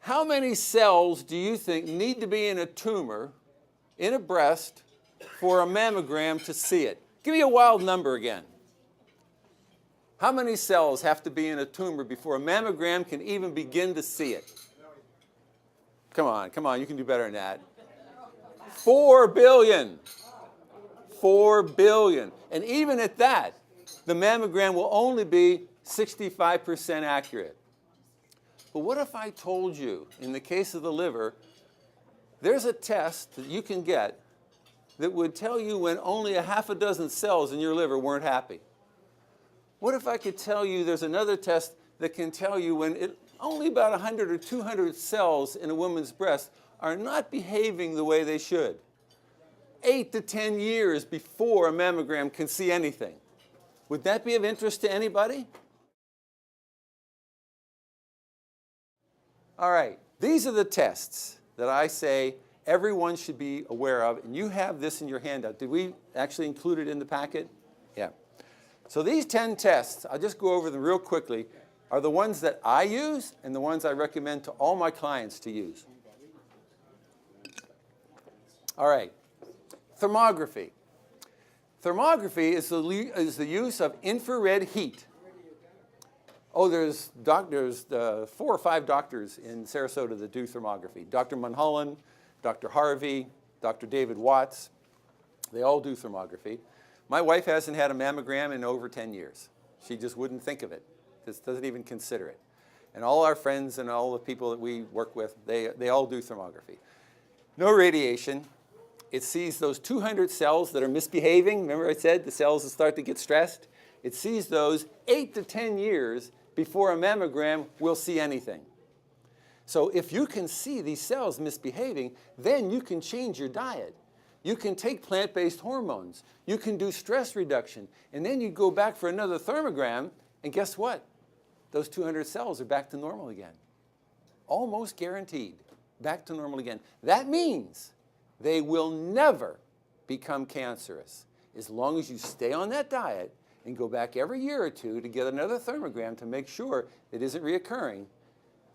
How many cells do you think need to be in a tumor, in a breast, for a mammogram to see it? Give me a wild number again. How many cells have to be in a tumor before a mammogram can even begin to see it? Come on, you can do better than that. 4 billion. 4 billion. And even at that, the mammogram will only be 65% accurate. But what if I told you, in the case of the liver, there's a test that you can get that would tell you when only a half a dozen cells in your liver weren't happy? What if I could tell you there's another test that can tell you when only about 100 or 200 cells in a woman's breast are not behaving the way they should? 8 to 10 years before a mammogram can see anything. Would that be of interest to anybody? All right, these are the tests that I say everyone should be aware of, and you have this in your handout. Did we actually include it in the packet? Yeah. So these 10 tests, I'll just go over them real quickly, are the ones that I use and the ones I recommend to all my clients to use. All right, thermography. Thermography is the use of infrared heat. Oh, there's 4 or 5 doctors in Sarasota that do thermography. Dr. Mulholland, Dr. Harvey, Dr. David Watts. They all do thermography. My wife hasn't had a mammogram in over 10 years. She just wouldn't think of it. Just doesn't even consider it. And all our friends and all the people that we work with, they all do thermography. No radiation. It sees those 200 cells that are misbehaving. Remember I said the cells that start to get stressed? It sees those 8 to 10 years before a mammogram will see anything. So if you can see these cells misbehaving, then you can change your diet. You can take plant-based hormones. You can do stress reduction. And then you go back for another thermogram, and guess what? Those 200 cells are back to normal again. Almost guaranteed, back to normal again. That means they will never become cancerous as long as you stay on that diet and go back every year or two to get another thermogram to make sure it isn't reoccurring.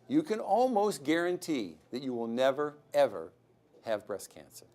You can almost guarantee that you will never, ever have breast cancer.